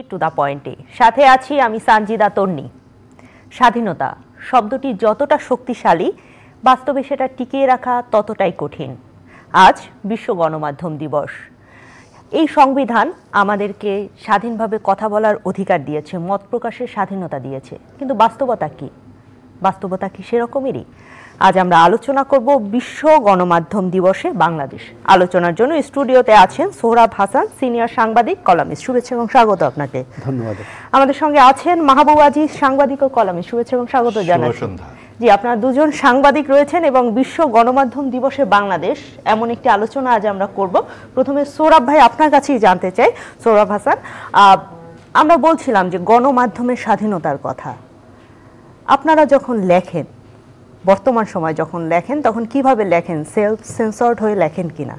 To the পয়েন্টে সাথে আছি আমি সানজিদা তন্নি। স্বাধীনতা শব্দটি যতটা শক্তিশালী, বাস্তবে সেটা টিকিয়ে রাখা ততটাই কঠিন। আজ বিশ্ব গণমাধ্যম দিবস। এই সংবিধান আমাদেরকে স্বাধীনভাবে কথা বলার অধিকার দিয়েছে, মত প্রকাশের স্বাধীনতা দিয়েছে, কিন্তু বাস্তবতা কি সেরকমই? আজ আমরা আলোচনা করব বিশ্ব গণমাধ্যম দিবসে বাংলাদেশ। আলোচনার জন্য স্টুডিওতে আছেন সোহরাব হাসান, সিনিয়র সাংবাদিক, কলামিস্ট। শুভেচ্ছা এবং স্বাগত আপনাকে। ধন্যবাদ। আমাদের সঙ্গে আছেন মাহবুব আজিজ, সাংবাদিক ও কলামিস্ট। শুভেচ্ছা এবং স্বাগত জানাচ্ছি। জি, আপনারা দুজন সাংবাদিক রয়েছেন এবং বিশ্ব গণমাধ্যম দিবসে বাংলাদেশ এমন একটি আলোচনা আজ আমরা করব। প্রথমে সোহরাব ভাই আপনার কাছেই জানতে চাই। সোহরাব হাসান, আমরা বলছিলাম যে গণমাধ্যমের স্বাধীনতার কথা। আপনারা যখন লেখেন, বর্তমান সময় যখন লেখেন, তখন কিভাবে লেখেন? সেলফ সেন্সর্ড হয়ে লেখেন কিনা?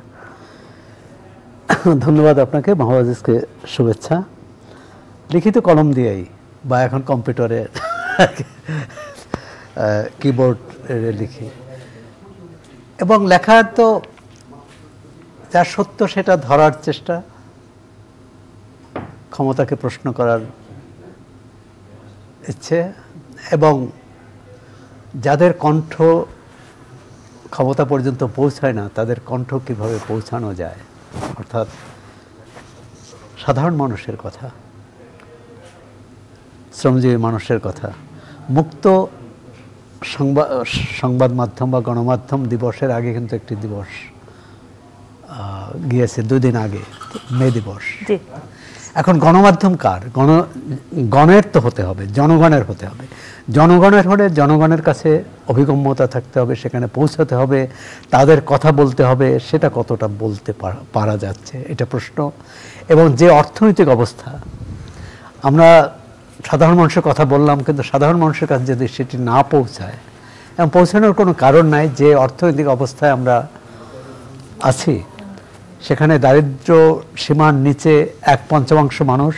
ধন্যবাদ আপনাকে, মাহবুব আজিজকে শুভেচ্ছা। লিখিত কলম দিয়েই বা এখন কম্পিউটারে কিবোর্ডে লিখি, এবং লেখার তো যা সত্য সেটা ধরার চেষ্টা, ক্ষমতাকে প্রশ্ন করার ইচ্ছে, এবং যাদের কণ্ঠ ক্ষমতা পর্যন্ত পৌঁছায় না তাদের কণ্ঠ কিভাবে পৌঁছানো যায়, অর্থাৎ সাধারণ মানুষের কথা, শ্রমজীবী মানুষের কথা। মুক্ত সংবাদ মাধ্যম বা গণমাধ্যম দিবসের আগে কিন্তু একটি দিবস গিয়েছে, 2 দিন আগে, মে দিবস। এখন গণমাধ্যম কার? গণের তো হতে হবে, জনগণের হতে হবে। জনগণের হলে জনগণের কাছে অভিগম্যতা থাকতে হবে, সেখানে পৌঁছাতে হবে, তাদের কথা বলতে হবে। সেটা কতটা বলতে পারা যাচ্ছে, এটা প্রশ্ন। এবং যে অর্থনৈতিক অবস্থা, আমরা সাধারণ মানুষের কথা বললাম, কিন্তু সাধারণ মানুষের কাছে যদি সেটি না পৌঁছায়, এবং পৌঁছানোর কোনো কারণ নাই, যে অর্থনৈতিক অবস্থায় আমরা আছি সেখানে দারিদ্র্য সীমার নিচে 1/5 মানুষ,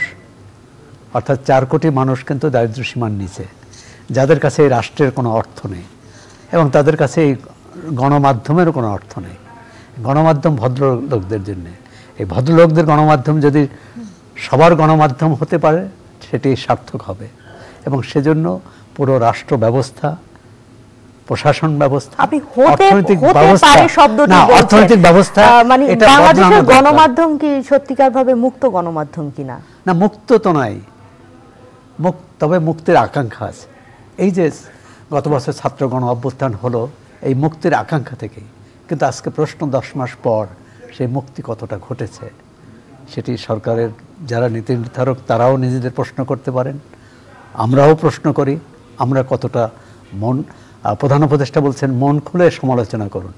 অর্থাৎ 4 কোটি মানুষ কিন্তু দারিদ্র্য সীমার নিচে, যাদের কাছে এই রাষ্ট্রের কোনো অর্থ নেই, এবং তাদের কাছে এই গণমাধ্যমেরও কোনো অর্থ নেই। গণমাধ্যম ভদ্রলোকদের জন্য। এই ভদ্রলোকদের গণমাধ্যম যদি সবার গণমাধ্যম হতে পারে, সেটি সার্থক হবে। এবং সেজন্য পুরো রাষ্ট্র ব্যবস্থা, প্রশাসন ব্যবস্থা, অর্থনৈতিক ব্যবস্থা, মানে বাংলাদেশের গণমাধ্যম কি সত্যিকারভাবে মুক্ত গণমাধ্যম কিনা? না, মুক্ত তো নাই, তবে মুক্তির আকাঙ্ক্ষা আছে। এই যে গত বছর ছাত্র গণ অভ্যুত্থান হলো, এই মুক্তির আকাঙ্ক্ষা থেকেই। কিন্তু আজকে প্রশ্ন 10 মাস পর সেই মুক্তি কতটা ঘটেছে, সেটি সরকারের যারা নীতি নির্ধারক তারাও নিজেদের প্রশ্ন করতে পারেন, আমরাও প্রশ্ন করি। আমরা কতটা প্রধান উপদেষ্টা বলছেন মন খুলে সমালোচনা করুন।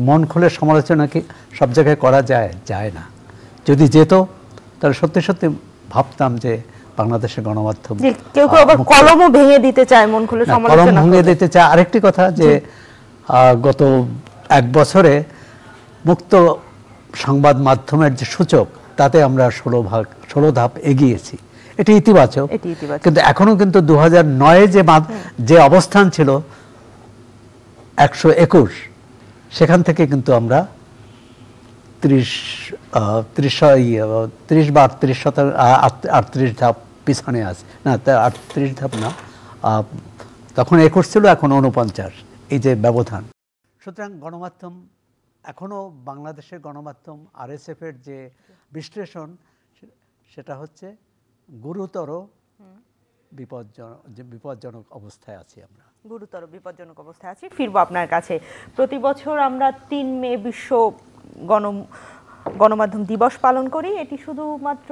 মন খুলে সমালোচনা কি সব জায়গায় করা যায় না। যদি যেত তাহলে সত্যি সত্যি ভাবতাম যে বাংলাদেশের গণমাধ্যম। কেউ কেউ আবার কলমও ভেঙে দিতে চায়, মন খুলে সমালোচনা, কলম ভেঙে দিতে চায়। আরেকটি কথা, যে গত 1 বছরে মুক্ত সংবাদ মাধ্যমের যে সূচক, তাতে আমরা 16 ধাপ এগিয়েছি। এটি ইতিবাচক। কিন্তু এখনো কিন্তু 2009 যে অবস্থান ছিল 121, সেখান থেকে কিন্তু আমরা 30 বা 38 ধাপ পিছনে আছে। না, 38 ধাপ না, তখন 21 ছিল, এখন 49, এই যে ব্যবধান। সুতরাং গণমাধ্যম এখনো, বাংলাদেশের গণমাধ্যম RSF এর যে বিশ্লেষণ, সেটা হচ্ছে গুরুতর বিপজ্জনক অবস্থায় আছি আমরা। গুরুতর বিপজ্জনক অবস্থায় আছি। ফিরবো আপনার কাছে। প্রতি বছর আমরা 3 মে বিশ্ব গণমাধ্যম দিবস পালন করি। এটি শুধুমাত্র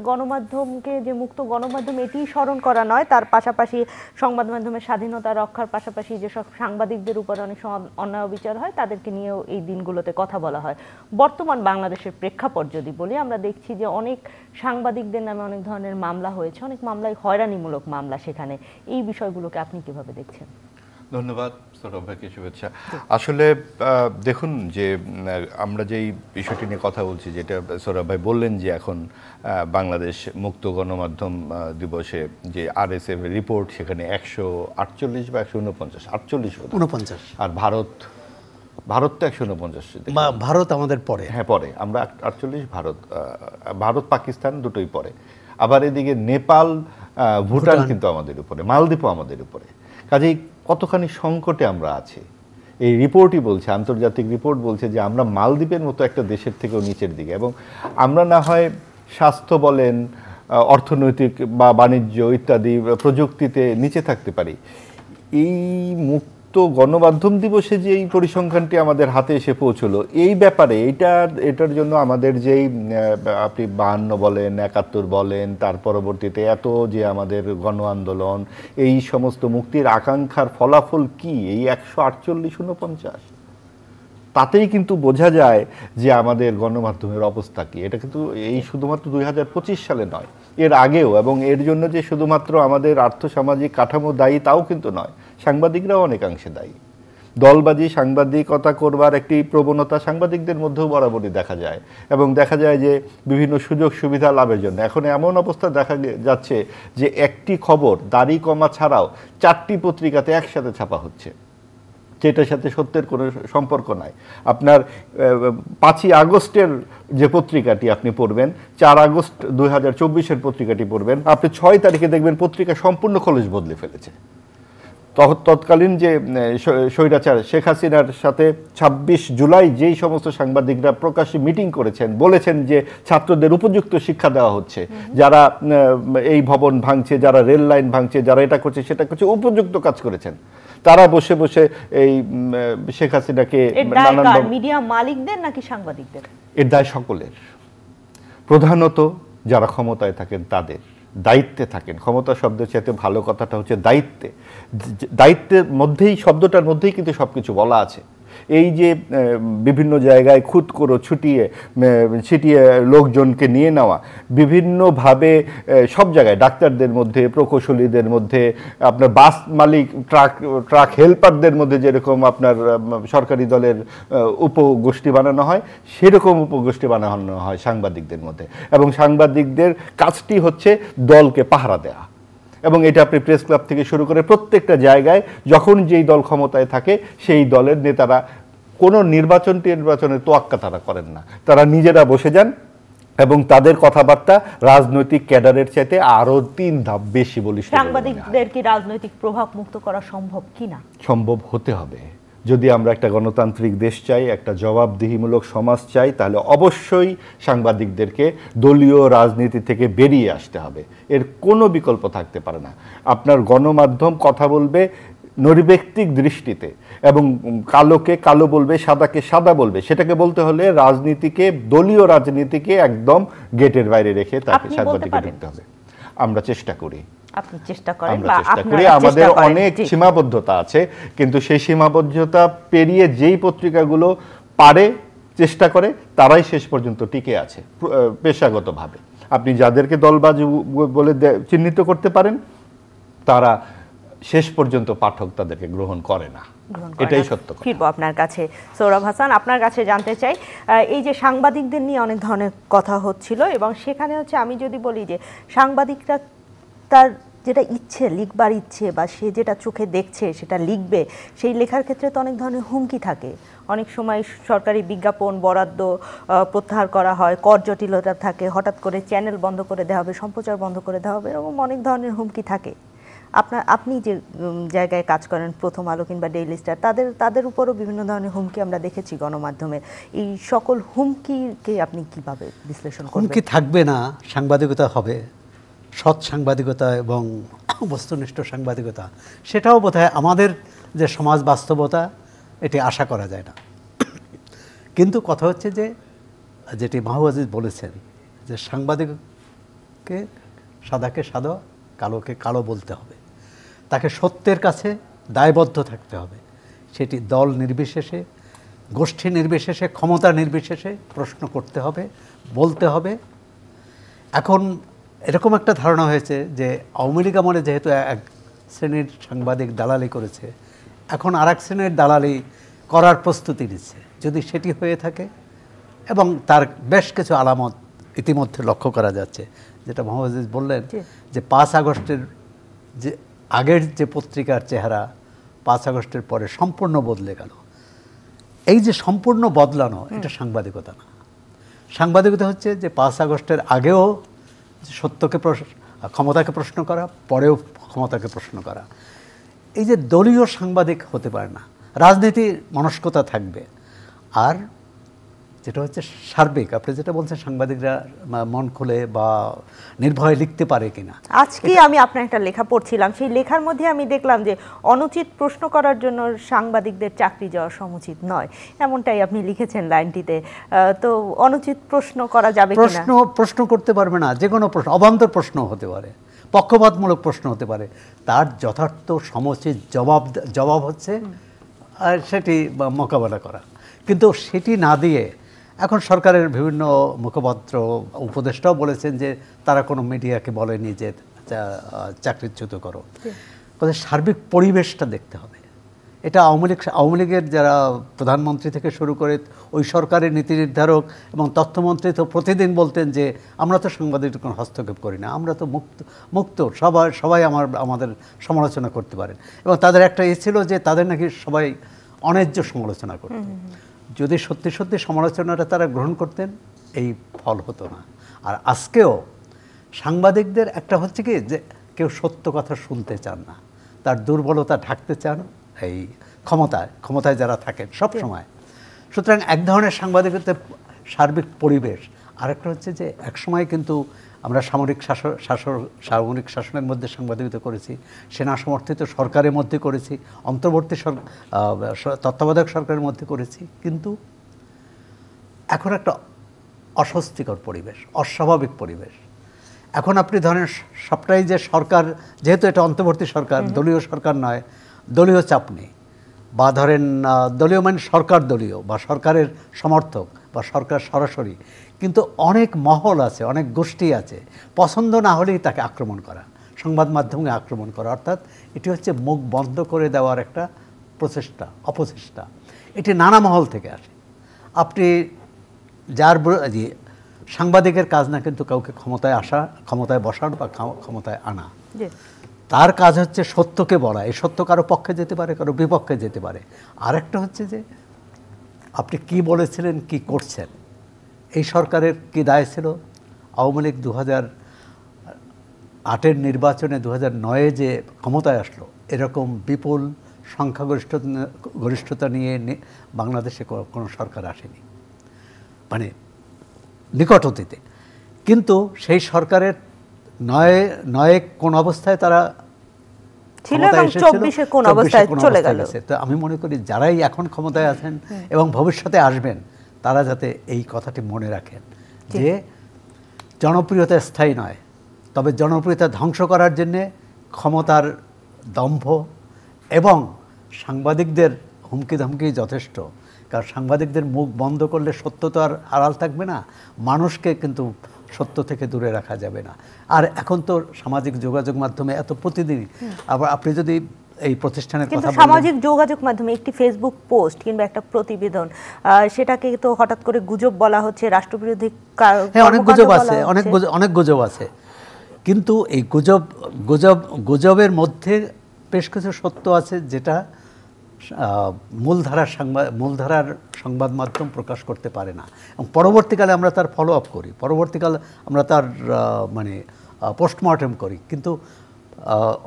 গণমাধ্যমকে যে মুক্ত গণমাধ্যম এটি স্মরণ করা নয়, তার পাশাপাশি সংবাদ মাধ্যমের স্বাধীনতা রক্ষার পাশাপাশি যেসব সাংবাদিকদের উপর অনেক অন্যায় বিচার হয়, তাদেরকে নিয়েও এই দিনগুলোতে কথা বলা হয়। বর্তমান বাংলাদেশের প্রেক্ষাপট যদি বলি, আমরা দেখছি যে অনেক সাংবাদিকদের নামে অনেক ধরনের মামলা হয়েছে, অনেক মামলায় হয়রানিমূলক মামলা। সেখানে এই বিষয়গুলোকে আপনি কিভাবে দেখছেন? ধন্যবাদ সৌরভ ভাইকে, শুভেচ্ছা। আসলে দেখুন, যে আমরা যেই বিষয়টি নিয়ে কথা বলছি, যেটা সৌরভ ভাই বললেন, যে এখন বাংলাদেশ মুক্ত গণমাধ্যম দিবসে যে RSF রিপোর্ট, সেখানে 148 বা 149, আর ভারত তো 149। ভারত আমাদের পরে। হ্যাঁ, পরে আমরা 48, ভারত পাকিস্তান দুটোই পরে। আবার এদিকে নেপাল, ভুটান কিন্তু আমাদের উপরে, মালদ্বীপও আমাদের উপরে। কাজেই কতখানি সংকটে আমরা আছি। এই রিপোর্টই বলছে, আন্তর্জাতিক রিপোর্ট বলছে যে আমরা মালদ্বীপের মতো একটা দেশের থেকেও নিচের দিকে। এবং আমরা না হয় স্বাস্থ্য বলেন, অর্থনৈতিক বা বাণিজ্য ইত্যাদি প্রযুক্তিতে নিচে থাকতে পারি, এই মুক্ত গণমাধ্যম দিবসে যে এই পরিসংখ্যানটি আমাদের হাতে এসে পৌঁছলো, এই ব্যাপারে এটার জন্য আমাদের যেই আপনি 52 বলেন, 71 বলেন, তার পরবর্তীতে এত যে আমাদের গণ আন্দোলন, এই সমস্ত মুক্তির আকাঙ্ক্ষার ফলাফল কি এই 148-49, তাতেই কিন্তু বোঝা যায় যে আমাদের গণমাধ্যমের অবস্থা কি। এটা কিন্তু এই শুধুমাত্র 2025 সালে নয়, এর আগেও। এবং এর জন্য যে শুধুমাত্র আমাদের আর্থসামাজিক কাঠামো দায়ী তাও কিন্তু নয়, সাংবাদিকরাও অনেকাংশে দায়ী। দলবাজি সাংবাদিকতা করবার একটি প্রবণতা সাংবাদিকদের মধ্যেও বরাবরই দেখা যায়, এবং দেখা যায় যে বিভিন্ন সুযোগ সুবিধা লাভের জন্য এখন এমন অবস্থা দেখা যাচ্ছে যে একটি খবর দাড়ি কমা ছাড়াও 4টি পত্রিকাতে একসাথে ছাপা হচ্ছে, যেটার সাথে সত্যের কোনো সম্পর্ক নাই। আপনার 5ই আগস্টের যে পত্রিকাটি আপনি পড়বেন, 4 আগস্ট 2024-এর পত্রিকাটি পড়বেন, আপনি 6 তারিখে দেখবেন পত্রিকা সম্পূর্ণ খোলস বদলে ফেলেছে। তৎকালীন যে স্বৈরাচার শেখ হাসিনার সাথে 26 জুলাই যেই সমস্ত সাংবাদিকরা প্রকাশ্যে মিটিং করেছেন, বলেছেন যে ছাত্রদের উপযুক্ত শিক্ষা দেওয়া হচ্ছে, যারা এই ভবন ভাঙছে, যারা রেল লাইন ভাঙছে, যারা এটা করছে সেটা করছে, উপযুক্ত কাজ করেছেন, তারা বসে বসে এই শেখ হাসিনাকে মিডিয়া মালিকদের নাকি সাংবাদিকদের? এর দায় সকলের, প্রধানত যারা ক্ষমতায় থাকেন তাদের, দায়িত্বে থাকেন। ক্ষমতা শব্দের চাইতে ভালো কথাটা হচ্ছে দায়িত্বে। দায়িত্বের মধ্যেই, শব্দটার মধ্যেই কিন্তু সবকিছু বলা আছে। এই যে বিভিন্ন জায়গায় খুদ করে ছিটিয়ে লোকজনকে নিয়ে নেওয়া, বিভিন্নভাবে সব জায়গায় ডাক্তারদের মধ্যে, প্রকৌশলীদের মধ্যে, আপনার বাস মালিক, ট্রাক হেল্পারদের মধ্যে যেরকম আপনার সরকারি দলের উপগোষ্ঠী বানানো হয়, সেরকম উপগোষ্ঠী বানানো হয় সাংবাদিকদের মধ্যে। এবং সাংবাদিকদের কাজটি হচ্ছে দলকে পাহারা দেওয়া। এবং এটা আপনি প্রেস ক্লাব থেকে শুরু করে প্রত্যেকটা জায়গায় যখন যেই দল ক্ষমতায় থাকে সেই দলের নেতারা কোনো নির্বাচনের তোয়াক্কা তারা করেন না, তারা নিজেরা বসে যান এবং তাদের কথাবার্তা রাজনৈতিক ক্যাডারের চাইতে আরো 3 ধাপ বেশি বলিষ্ঠ। সাংবাদিকদের কি রাজনৈতিক প্রভাব মুক্ত করা সম্ভব কিনা? সম্ভব হতে হবে। যদি আমরা একটা গণতান্ত্রিক দেশ চাই, একটা জবাবদিহিমূলক সমাজ চাই, তাহলে অবশ্যই সাংবাদিকদেরকে দলীয় রাজনীতি থেকে বেরিয়ে আসতে হবে। এর কোনো বিকল্প থাকতে পারে না। আপনার গণমাধ্যম কথা বলবে নৈর্ব্যক্তিক দৃষ্টিতে, এবং কালোকে কালো বলবে, সাদাকে সাদা বলবে। সেটাকে বলতে হলে রাজনীতিকে, দলীয় রাজনীতিকে একদম গেটের বাইরে রেখে তাকে সাংবাদিককে ঢুকতে হবে। আমরা চেষ্টা করি, আপনি চেষ্টা করেন, আমরা চেষ্টা করি। আমাদের অনেক সীমাবদ্ধতা আছে, কিন্তু সেই সীমাবদ্ধতা পেরিয়ে যেই পত্রিকাগুলো পারে, চেষ্টা করে, তারাই শেষ পর্যন্ত টিকে আছে পেশাগতভাবে। আপনি যাদেরকে দলবাজ বলে চিহ্নিত করতে পারেন, তারা শেষ পর্যন্ত পাঠক তাদেরকে গ্রহণ করে না, এটাই সত্য। ফিরবো আপনার কাছে সৌরভ হাসান, আপনার কাছে জানতে চাই, এই যে সাংবাদিকদের নিয়ে অনেক ধরনের কথা হচ্ছিল, এবং সেখানে হচ্ছে আমি যদি বলি যে সাংবাদিকরা তার যেটা ইচ্ছে, লিখবার ইচ্ছে, বা সে যেটা চোখে দেখছে সেটা লিখবে, সেই লেখার ক্ষেত্রে তো অনেক ধরনের হুমকি থাকে। অনেক সময় সরকারি বিজ্ঞাপন বরাদ্দ প্রত্যাহার করা হয়, কর জটিলতা থাকে, হঠাৎ করে চ্যানেল বন্ধ করে দেওয়া হবে, সম্প্রচার বন্ধ করে দেওয়া হবে, এরকম অনেক ধরনের হুমকি থাকে। আপনি যে জায়গায় কাজ করেন, প্রথম আলো কিংবা ডেইলি স্টার, তাদের উপরও বিভিন্ন ধরনের হুমকি আমরা দেখেছি গণমাধ্যমে। এই সকল হুমকিকে আপনি কিভাবে বিশ্লেষণ করবেন? হুমকি থাকবে না, সাংবাদিকতা হবে, সৎ সাংবাদিকতা এবং বস্তুনিষ্ঠ সাংবাদিকতা। সেটাও বোধহয় আমাদের যে সমাজ বাস্তবতা, এটি আশা করা যায় না। কিন্তু কথা হচ্ছে যে, যেটি মাহবুব আজিজ বলেছেন, যে সাংবাদিককে সাদাকে সাদা, কালোকে কালো বলতে হবে, তাকে সত্যের কাছে দায়বদ্ধ থাকতে হবে। সেটি দল নির্বিশেষে, গোষ্ঠী নির্বিশেষে, ক্ষমতা নির্বিশেষে প্রশ্ন করতে হবে, বলতে হবে। এখন এরকম একটা ধারণা হয়েছে যে আওয়ামী লীগ আমলে যেহেতু এক শ্রেণীর সাংবাদিক দালালি করেছে, এখন আর এক শ্রেণীর দালালি করার প্রস্তুতি নিচ্ছে। যদি সেটি হয়ে থাকে, এবং তার বেশ কিছু আলামত ইতিমধ্যে লক্ষ্য করা যাচ্ছে, যেটা মাহবুব আজিজ বললেন যে 5 আগস্টের যে আগের যে পত্রিকার চেহারা 5 আগস্টের পরে সম্পূর্ণ বদলে গেল। এই যে সম্পূর্ণ বদলানো, এটা সাংবাদিকতা না। সাংবাদিকতা হচ্ছে যে 5 আগস্টের আগেও সত্যকে ক্ষমতাকে প্রশ্ন করা, পরেও ক্ষমতাকে প্রশ্ন করা। এই যে দলীয় সাংবাদিক হতে পারে না, রাজনীতির মনস্কতা থাকবে। আর যেটা হচ্ছে সার্বিক, আপনি যেটা বলছেন সাংবাদিকরা মন খুলে বা নির্ভয়ে লিখতে পারে কিনা। আজকে আমি আপনার একটা লেখা পড়ছিলাম, সেই লেখার মধ্যে আমি দেখলাম যে অনুচিত প্রশ্ন করার জন্য সাংবাদিকদের চাকরি যাওয়া সমুচিত নয়, এমনটাই আপনি লিখেছেন লাইনটিতে। তো অনুচিত প্রশ্ন করা যাবে কিনা? প্রশ্ন করতে পারবে না, যে কোনো প্রশ্ন, অবান্তর প্রশ্ন হতে পারে, পক্ষপাতমূলক প্রশ্ন হতে পারে, তার যথার্থ সমুচিত জবাব হচ্ছে আর সেটি মোকাবেলা করা। কিন্তু সেটি না দিয়ে এখন সরকারের বিভিন্ন মুখপাত্র, উপদেষ্টাও বলেছেন যে তারা কোনো মিডিয়াকে বলেনি যে চাকরিচ্যুত করো। সার্বিক পরিবেশটা দেখতে হবে। এটা আওয়ামী লীগের যারা প্রধানমন্ত্রী থেকে শুরু করে ওই সরকারের নীতি নির্ধারক এবং তথ্যমন্ত্রী তো প্রতিদিন বলতেন যে আমরা তো সাংবাদিকদের কোনো হস্তক্ষেপ করি না, আমরা তো মুক্ত সবাই আমাদের সমালোচনা করতে পারেন। এবং তাদের একটা ছিল যে তাদের নাকি সবাই অন্যায্য সমালোচনা করতেন। যদি সত্যি সত্যি সমালোচনাটা তারা গ্রহণ করতেন, এই ফল হতো না। আর আজকেও সাংবাদিকদের একটা হচ্ছে কি যে কেউ সত্য কথা শুনতে চান না, তার দুর্বলতা ঢাকতে চান এই ক্ষমতায় যারা থাকেন সব সময়। সুতরাং এক ধরনের সাংবাদিকতার সার্বিক পরিবেশ। আরেকটা হচ্ছে যে একসময় কিন্তু আমরা সামরিক শাসনের মধ্যে সাংবাদিকতা করেছি, সেনা সমর্থিত সরকারের মধ্যে করেছি, অন্তর্বর্তী তত্ত্বাবধায়ক সরকারের মধ্যে করেছি। কিন্তু এখন একটা অস্বস্তিকর পরিবেশ, অস্বাভাবিক পরিবেশ। এখন আপনি ধরেন সবটাই যে সরকার, যেহেতু এটা অন্তর্বর্তী সরকার, দলীয় সরকার নয়, দলীয় চাপ নেই, বা ধরেন দলীয় মানে সরকার দলীয় বা সরকারের সমর্থক বা সরকার সরাসরি, কিন্তু অনেক মহল আছে, অনেক গোষ্ঠী আছে, পছন্দ না হলেই তাকে আক্রমণ করা, সংবাদ মাধ্যমে আক্রমণ করা। অর্থাৎ এটি হচ্ছে মুখ বন্ধ করে দেওয়ার একটা অপচেষ্টা। এটি নানা মহল থেকে আসে। আপনি সাংবাদিকের কাজ না কিন্তু কাউকে ক্ষমতায় বসানো বা ক্ষমতায় আনা, তার কাজ হচ্ছে সত্যকে বলা। এই সত্য কারো পক্ষে যেতে পারে, কারো বিপক্ষে যেতে পারে। আরেকটা হচ্ছে যে আপনি কি বলেছিলেন, কি করছেন। এই সরকারের কি দায় ছিল? আওয়ামী লীগ 2008-এর নির্বাচনে 2009-এ যে ক্ষমতায় আসলো, এরকম বিপুল সংখ্যাগরিষ্ঠতা নিয়ে বাংলাদেশে কোনো সরকার আসেনি, মানে নিকট অতীতে। কিন্তু সেই সরকারের নয়ে কোন অবস্থায় তারা ছিল এবং 24-এ কোন অবস্থায় চলে গেল। তো আমি মনে করি যারাই এখন ক্ষমতায় আছেন এবং ভবিষ্যতে আসবেন, তারা যাতে এই কথাটি মনে রাখেন যে জনপ্রিয়তা স্থায়ী নয়, তবে জনপ্রিয়তা ধ্বংস করার জন্যে ক্ষমতার দম্ভ এবং সাংবাদিকদের হুমকি ধমকি যথেষ্ট। কারণ সাংবাদিকদের মুখ বন্ধ করলে সত্য তো আর আড়াল থাকবে না, মানুষকে কিন্তু সত্য থেকে দূরে রাখা যাবে না। আর এখন তো সামাজিক যোগাযোগ মাধ্যমে এত প্রতিদিনই, আবার আপনি যদি এই প্রতিষ্ঠানের কথা বলেন, সামাজিক যোগাযোগ মাধ্যমে একটি ফেসবুক পোস্ট কিংবা একটা প্রতিবেদন, সেটাকে তো হঠাৎ করে গুজব বলা হচ্ছে, রাষ্ট্রবিরোধী। হ্যাঁ, অনেক গুজব আছে, অনেক গুজব আছে। কিন্তু এই গুজবের মধ্যে বেশ কিছু সত্য আছে, যেটা মূলধারার সংবাদ মাধ্যম প্রকাশ করতে পারে না। এবং পরবর্তীকালে আমরা তার ফলো আপ করি, পরবর্তীকালে আমরা তার মানে পোস্টমর্টেম করি। কিন্তু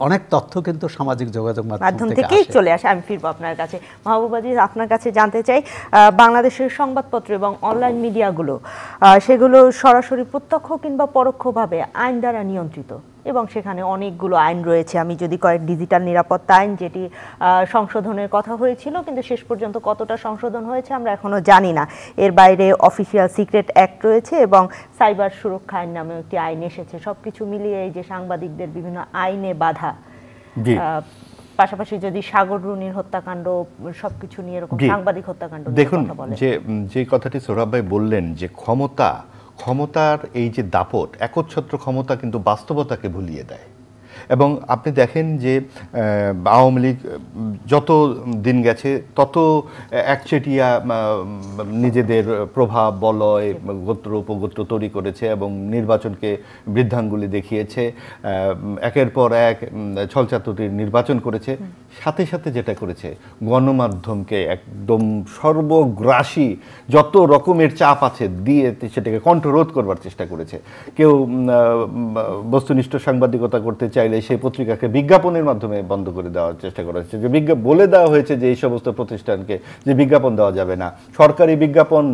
অনেক তথ্য কিন্তু সামাজিক যোগাযোগ মাধ্যম থেকেই চলে আসে। আমি ফিরবো আপনার কাছে। মাহবুব আজিজ, আপনার কাছে জানতে চাই, বাংলাদেশের সংবাদপত্র এবং অনলাইন মিডিয়াগুলো, সেগুলো সরাসরি প্রত্যক্ষ কিংবা পরোক্ষভাবে আইন দ্বারা নিয়ন্ত্রিত এবং সেখানে অনেকগুলো আইন রয়েছে। আমি যদি ডিজিটাল নিরাপত্তা আইন, যেটি সংশোধনের কথা হয়েছিল কিন্তু শেষ পর্যন্ত কতটা সংশোধন হয়েছে আমরা এখনো জানি না। এর বাইরে অফিসিয়াল সিক্রেট অ্যাক্ট রয়েছে এবং সাইবার সুরক্ষা আইন নামেও একটি আইন এসেছে। সবকিছু মিলিয়ে এই যে সাংবাদিকদের বিভিন্ন আইনে বাধা, পাশাপাশি যদি সাগর রুনির হত্যাকাণ্ড, সবকিছু নিয়ে এরকম সাংবাদিক হত্যাকাণ্ড, দেখুন যে কথাটি সোহরাব ভাই বললেন যে ক্ষমতার এই যে দাপট, একচ্ছত্র ক্ষমতা কিন্তু বাস্তবতাকে ভুলিয়ে দেয়। এবং আপনি দেখেন যে আওয়ামী লীগ যত দিন গেছে তত একচেটিয়া নিজেদের প্রভাব বলয় গোত্র উপগোত্র তৈরি করেছে এবং নির্বাচনকে বৃদ্ধাঙ্গুলি দেখিয়েছে, একের পর এক ছলচাতুরির নির্বাচন করেছে। সাথে সাথে যেটা করেছে গণমাধ্যমকে একদম সর্বগ্রাসী যত রকমের চাপ আছে দিয়ে সেটাকে কণ্ঠরোধ করবার চেষ্টা করেছে। কেউ বস্তুনিষ্ঠ সাংবাদিকতা করতে চাইলে সেই পত্রিকাকে বিজ্ঞাপনের মাধ্যমে বন্ধ করে দেওয়ার চেষ্টা করা হচ্ছে, যে বলে দেওয়া হয়েছে যে এই সমস্ত প্রতিষ্ঠানকে যে বিজ্ঞাপন দেওয়া যাবে না, সরকারি বিজ্ঞাপন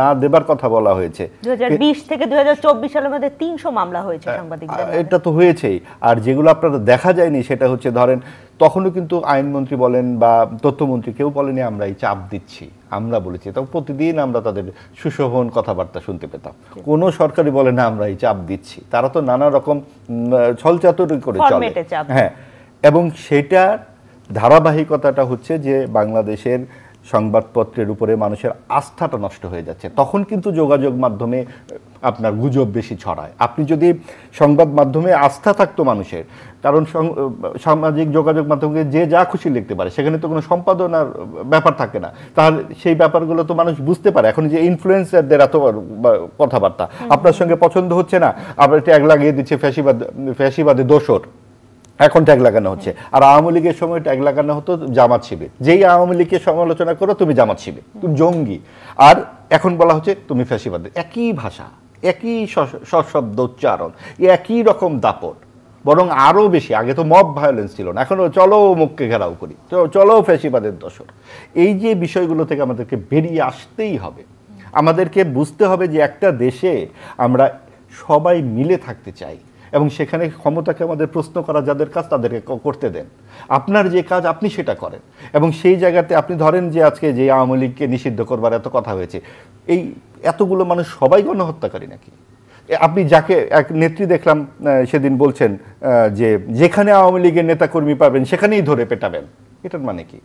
না দেবার কথা বলা হয়েছে। 2020 থেকে 2024 সালের মধ্যে 300 মামলা হয়েছে সাংবাদিকদের। এটা তো হয়েছেই। আর যেগুলো আপনারা দেখা যায়নি সেটা হচ্ছে ধরেন তখনও কিন্তু আইনমন্ত্রী বলেন বা তথ্যমন্ত্রী কেউ বলেনি আমরা এই চাপ দিচ্ছি, আমরা বলেছি। তখন প্রতিদিন আমরা তাদের সুশোভন কথাবার্তা শুনতে পেতাম। কোনো সরকারি বলে না আমরা এই চাপ দিচ্ছি, তারা তো নানা রকম ছলচাতুরি করে চলে। হ্যাঁ, এবং সেটার ধারাবাহিকতাটা হচ্ছে যে বাংলাদেশের সংবাদপত্রের উপরে মানুষের আস্থাটা নষ্ট হয়ে যাচ্ছে। তখন কিন্তু যোগাযোগ মাধ্যমে আপনার গুজব বেশি ছড়ায়। আপনি যদি সংবাদ মাধ্যমে আস্থা থাকতো মানুষের, কারণ সামাজিক যোগাযোগ মাধ্যমে যে যা খুশি লিখতে পারে, সেখানে তো কোনো সম্পাদনার ব্যাপার থাকে না, তাহলে সেই ব্যাপারগুলো তো মানুষ বুঝতে পারে। এখন যে ইনফ্লুয়েন্সারদের এত কথাবার্তা আপনার সঙ্গে পছন্দ হচ্ছে না, আবার ট্যাগ লাগিয়ে দিচ্ছে ফ্যাসিবাদে দোসর, এখন ট্যাগ লাগানো হচ্ছে। আর আওয়ামী লীগের সময় ট্যাগ লাগানো হতো জামাত শিবির। যেই আওয়ামী লীগের সমালোচনা করো তুমি জামাত শিবির, তুমি জঙ্গি। আর এখন বলা হচ্ছে তুমি ফ্যাসিবাদী। একই ভাষা, একই সশব্দ উচ্চারণ, একই রকম দাপট, বরং আরও বেশি। আগে তো মব ভায়োলেন্স ছিল না, এখনও চলো মুখকে ঘেরাও করি, চলো ফ্যাসিবাদের দোসর। এই যে বিষয়গুলো থেকে আমাদেরকে বেরিয়ে আসতেই হবে। আমাদেরকে বুঝতে হবে যে একটা দেশে আমরা সবাই মিলে থাকতে চাই এবং সেখানে ক্ষমতাকে আমাদের প্রশ্ন করা যাদের কাজ তাদেরকে করতে দেন। আপনার যে কাজ আপনি সেটা করেন। এবং সেই জায়গাতে আপনি ধরেন যে আজকে যে আওয়ামী লীগকে নিষিদ্ধ করবার এত কথা হয়েছে, এই এতগুলো মানুষ সবাই গণহত্যাকারী নাকি? আপনি যাকে এক নেত্রী দেখলাম সেদিন বলছেন যে যেখানে আওয়ামী লীগের নেতাকর্মী পাবেন সেখানেই ধরে পেটাবেন, এটার মানে কি?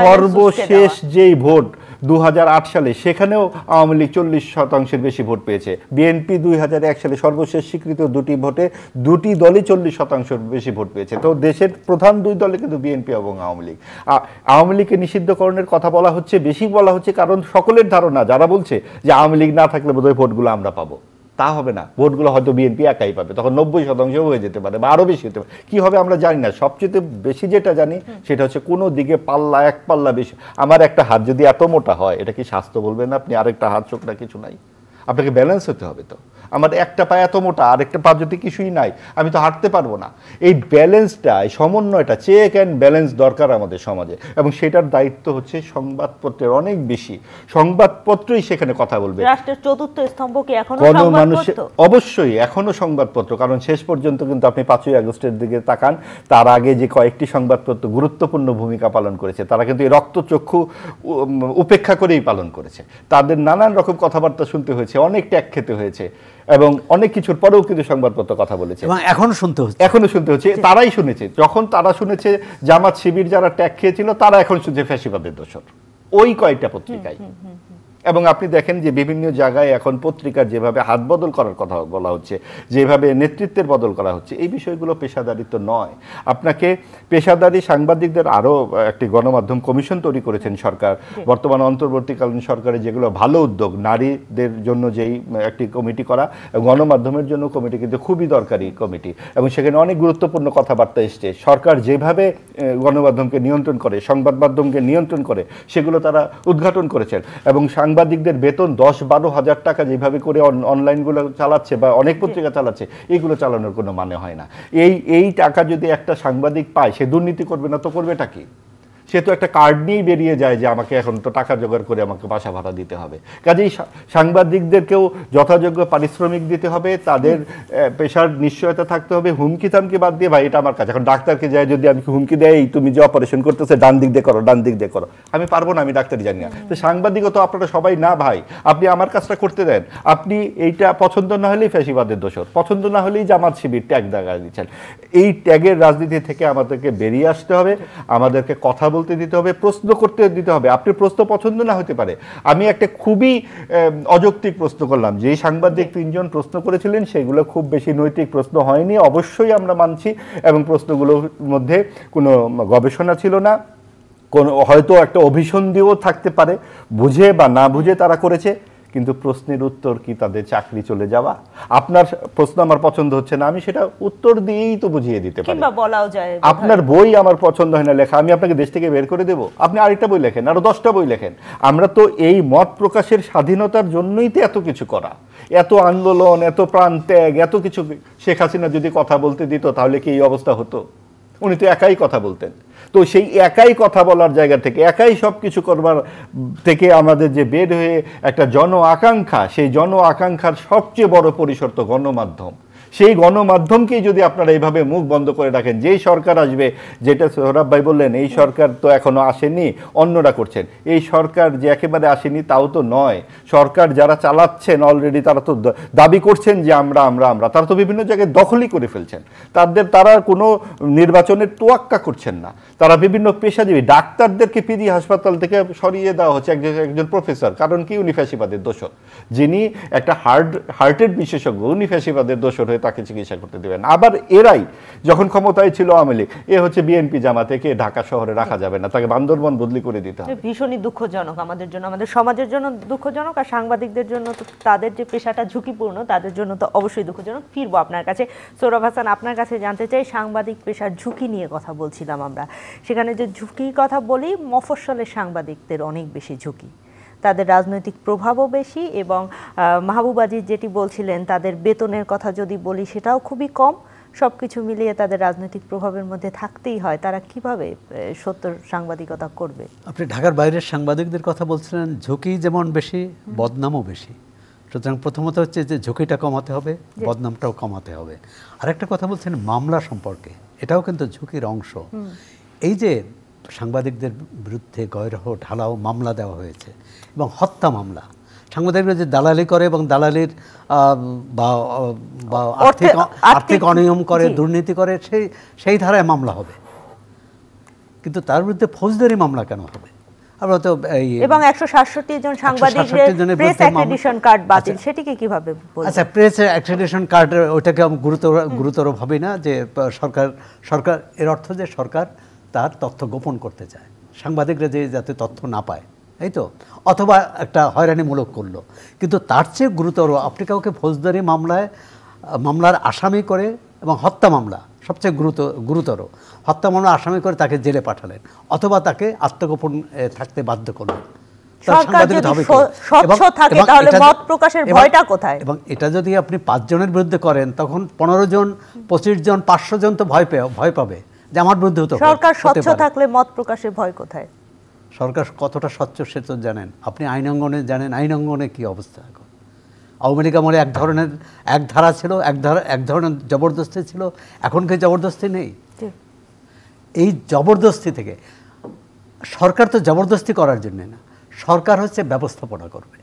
সর্বশেষ যেই ভোট 2008 সালে, সেখানেও আওয়ামী লীগ 40% বেশি ভোট পেয়েছে। বিএনপি 2001 সালে সর্বশেষ স্বীকৃত দুটি ভোটে দুটি দলই 40% বেশি ভোট পেয়েছে। তো দেশের প্রধান দুই দলে কিন্তু বিএনপি এবং আওয়ামী লীগ। আওয়ামী লীগকে নিষিদ্ধকরণের কথা বলা হচ্ছে, বেশি বলা হচ্ছে কারণ সকলের ধারণা, যারা বলছে যে আওয়ামী লীগ না থাকলে বোধহয় ভোটগুলো আমরা পাবো, তা হবে না। ভোটগুলো হয়তো বিএনপি একাই পাবে, তখন 90% হয়ে যেতে পারে বা আরও বেশি হতে পারে। কী হবে আমরা জানি না। সবচেয়ে বেশি যেটা জানি সেটা হচ্ছে কোনো দিকে পাল্লা, এক পাল্লা বেশি। আমার একটা হাত যদি এত মোটা হয়, এটা কি স্বাস্থ্য বলবেন আপনি? আরেকটা হাত চোখটা কিছু নাই, আপনাকে ব্যালেন্স হতে হবে। তো আমার একটা পা এত মোটা, আরেকটা পা যদি কিছুই নাই, আমি তো হাঁটতে পারবো না। এই ব্যালেন্সটা, এই সমন্বয়টা, চেক অ্যান্ড ব্যালেন্স দরকার আমাদের সমাজে, এবং সেটার দায়িত্ব হচ্ছে সংবাদপত্রের অনেক বেশি। সংবাদপত্রই সেখানে কথা বলবে। রাষ্ট্রের চতুর্থ স্তম্ভ কি এখনো সংবাদপত্র? অবশ্যই এখনো সংবাদপত্র, কারণ শেষ পর্যন্ত কিন্তু আপনি 5ই আগস্টের দিকে তাকান, তার আগে যে কয়েকটি সংবাদপত্র গুরুত্বপূর্ণ ভূমিকা পালন করেছে, তারা কিন্তু এই রক্তচক্ষু উপেক্ষা করেই পালন করেছে। তাদের নানান রকম কথাবার্তা শুনতে হয়েছে, অনেক ট্যাগ খেতে হয়েছে, এবং অনেক কিছুর পরেও কিন্তু সংবাদপত্র কথা বলেছে, এবং এখনো শুনতে হচ্ছে। তারাই শুনেছে, যখন তারা শুনেছে জামাত শিবির যারা ট্যাগ খেয়েছিল, তারা এখন শুনছে ফ্যাসিবাদের দোসর, ওই কয়েকটা পত্রিকায়। এবং আপনি দেখেন যে বিভিন্ন জায়গায় এখন পত্রিকার যেভাবে হাত বদল করার কথা বলা হচ্ছে, যেভাবে নেতৃত্বের বদল করা হচ্ছে, এই বিষয়গুলো পেশাদারিত্ব নয়। আপনাকে পেশাদারি সাংবাদিকদের আরও একটি গণমাধ্যম কমিশন তৈরি করেছেন সরকার, বর্তমান অন্তর্বর্তীকালীন সরকারে, যেগুলো ভালো উদ্যোগ। নারীদের জন্য যেই একটি কমিটি করা, গণমাধ্যমের জন্য কমিটি কিন্তু খুবই দরকারি কমিটি, এবং সেখানে অনেক গুরুত্বপূর্ণ কথাবার্তা এসছে। সরকার যেভাবে গণমাধ্যমকে নিয়ন্ত্রণ করে, সংবাদ মাধ্যমকে নিয়ন্ত্রণ করে, সেগুলো তারা উদ্ঘাটন করেছেন। এবং সাংবাদিকদের বেতন 10-12 হাজার টাকা যেভাবে করে অনলাইনগুলো চালাচ্ছে বা অনেক পত্রিকা চালাচ্ছে, এইগুলো চালানোর কোনো মানে হয় না। এই টাকা যদি একটা সাংবাদিক পায়, সে দুর্নীতি করবে না তো করবেটা কি? সে তো একটা কার্ড নিয়েই বেরিয়ে যায় যে আমাকে এখন তো টাকা জোগাড় করে আমাকে বাসা ভাড়া দিতে হবে। কাজেই সাংবাদিকদেরকেও যথাযোগ্য পারিশ্রমিক দিতে হবে, তাদের পেশার নিশ্চয়তা থাকতে হবে। হুমকি থামকি বাদ দিয়ে, ভাই এটা আমার কাছে, এখন ডাক্তারকে যায় যদি আমি হুমকি দেয়, তুমি যে অপারেশন করতেছে ডান দিক দিয়ে করো, ডান দিক দিয়ে করো, আমি পারবো না, আমি ডাক্তারই জানি না। তো সাংবাদিকও তো আপনারা সবাই না ভাই, আপনি আমার কাজটা করতে দেন। আপনি এইটা পছন্দ না হলেই ফ্যাসিবাদের দোসর, পছন্দ না হলেই জামাত শিবির ট্যাগ দাগা দিচ্ছেন। এই ট্যাগের রাজনীতি থেকে আমাদেরকে বেরিয়ে আসতে হবে। আমাদেরকে কথা বলতে দিতে হবে, প্রশ্ন করতে দিতে হবে। আপনি প্রশ্ন পছন্দ না হতে পারে, আমি একটা খুবই অযৌক্তিক প্রশ্ন করলাম, যেই সাংবাদিক 3 জন প্রশ্ন করেছিলেন সেগুলো খুব বেশি নৈতিক প্রশ্ন হয়নি, অবশ্যই আমরা মানছি, এবং প্রশ্নগুলোর মধ্যে কোনো গবেষণা ছিল না, কোনো হয়তো একটা অভিসন্ধিও থাকতে পারে, বুঝে বা না বুঝে তারা করেছে। কিন্তু প্রশ্নের উত্তর কি তাদের চাকরি চলে যাওয়া? আপনার প্রশ্ন আমার পছন্দ হচ্ছে না, আমি সেটা উত্তর দিয়েই তো বুঝিয়ে দিতে পারি, কিংবা বলাও যায় আপনার বই আমার পছন্দ হয় না লেখা, আমি আপনাকে দেশ থেকে বের করে দেব, আপনি আরেকটা বই লেখেন, আরো 10টা বই লেখেন। আমরা তো এই মত প্রকাশের স্বাধীনতার জন্যই তো এত কিছু করা, এত আন্দোলন, এত প্রাণত্যাগ, এত কিছু। শেখ হাসিনা যদি কথা বলতে দিত তাহলে কি এই অবস্থা হতো? উনি তো একাই কথা বলতেন। তো সেই একাই কথা বলার জায়গা থেকে, একাই সব কিছু করবার থেকে আমাদের যে বের হয়ে একটা জন আকাঙ্ক্ষা, সেই জন আকাঙ্ক্ষার সবচেয়ে বড় পরিসর তো গণমাধ্যম। সেই গণমাধ্যমকেই যদি আপনারা এইভাবে মুখ বন্ধ করে রাখেন, যেই সরকার আসবে, যেটা সোহরাব ভাই বললেন, এই সরকার তো এখনো আসেনি, অন্যরা করছেন। এই সরকার যে একেবারে আসেনি তাও তো নয়, সরকার যারা চালাচ্ছেন অলরেডি তারা তো দাবি করছেন যে আমরা আমরা আমরা তারা তো বিভিন্ন জায়গায় দখলই করে ফেলছেন। তারা কোনো নির্বাচনের তোয়াক্কা করছেন না। তারা বিভিন্ন পেশাজীবী ডাক্তারদেরকে পিজি হাসপাতাল থেকে সরিয়ে দেওয়া হচ্ছে, একজন প্রফেসর, কারণ কি? উনি ফ্যাসিবাদের দোষর, যিনি একটা হার্টের বিশেষজ্ঞ, উনি ফ্যাসিবাদের দোষর হয়ে তাকে চিকিৎসা করতে দেবেন। আবার এরাই যখন ক্ষমতায় ছিল আওয়ামী লীগ, এ হচ্ছে বিএনপি জামাতেকে ঢাকা শহরে রাখা যাবে না, তাকে বান্দরবন বদলি করে দিতে হবে। ভীষণই দুঃখজনক আমাদের জন্য, আমাদের সমাজের জন্য দুঃখজনক, আর সাংবাদিকদের জন্য তো তাদের যে পেশাটা ঝুঁকিপূর্ণ তাদের জন্য তো অবশ্যই দুঃখজনক। ফিরবো আপনার কাছে, সোহরাব হাসান, আপনার কাছে জানতে চাই, সাংবাদিক পেশার ঝুঁকি নিয়ে কথা বলছিলাম আমরা, সেখানে যে ঝুঁকির কথা বলি, মফস্বলের সাংবাদিকদের অনেক বেশি ঝুঁকি, তাদের রাজনৈতিক প্রভাবও বেশি, এবং মাহবুব আজিজ যেটি বলছিলেন তাদের বেতনের কথা যদি বলি সেটাও খুবই কম। সব কিছু মিলিয়ে তাদের রাজনৈতিক প্রভাবের মধ্যে থাকতেই হয়। তারা কিভাবে সত্য সাংবাদিকতা করবে? আপনি ঢাকার বাইরের সাংবাদিকদের কথা বলছিলেন, ঝুঁকি যেমন বেশি, বদনামও বেশি। সুতরাং প্রথমত হচ্ছে যে ঝুঁকিটা কমাতে হবে, বদনামটাও কমাতে হবে। আরেকটা কথা বলছেন মামলা সম্পর্কে, এটাও কিন্তু ঝুঁকির অংশ। এই যে সাংবাদিকদের বিরুদ্ধে গয়রহ ঢালাও মামলা দেওয়া হয়েছে, এবং হত্যা মামলা, সাংবাদিকরা যে দালালি করে এবং দালালির বা আর্থিক অনিয়ম করে, দুর্নীতি করে, সেই ধারায় মামলা হবে। কিন্তু তার বিরুদ্ধে ফৌজদারি মামলা কেন হবে? আমরা তো এবং 167 জন সাংবাদিকের প্রেস অ্যাক্রেডিটেশন কার্ড বাতিল, সেটিকে কিভাবে বলবেন? আচ্ছা, প্রেস অ্যাক্রেডিটেশন কার্ড, ওইটাকে গুরুতর ভাবি না যে সরকার, এর অর্থ যে সরকার তার তথ্য গোপন করতে চায়, সাংবাদিকরা যাতে তথ্য না পায়, এই তো, অথবা একটা হয়রানিমূলক করলো। কিন্তু তার চেয়ে গুরুতর, আপনি কাউকে ফৌজদারি মামলার আসামি করে, এবং হত্যা মামলা সবচেয়ে গুরুতর, হত্যা মামলা আসামি করে তাকে জেলে পাঠালেন, অথবা তাকে আত্মগোপন থাকতে বাধ্য করলেন। এবং এটা যদি আপনি 5 জনের বিরুদ্ধে করেন, তখন 15 জন, 25 জন, 500 জন তো ভয় পাবে যে আমার বিরুদ্ধে হতো। সরকার স্বচ্ছ থাকলে মত প্রকাশের ভয় কোথায়? সরকার কতটা স্বচ্ছ সে তো জানেন, আপনি আইন অঙ্গনে জানেন, আইন অঙ্গনে কি অবস্থা এখন। আওয়ামী লীগ আমলে এক ধারা ছিল, এক ধরনের জবরদস্তি ছিল, এখন কি জবরদস্তি নেই? এই জবরদস্তি থেকে, সরকার তো জবরদস্তি করার জন্য না, সরকার হচ্ছে ব্যবস্থাপনা করবে,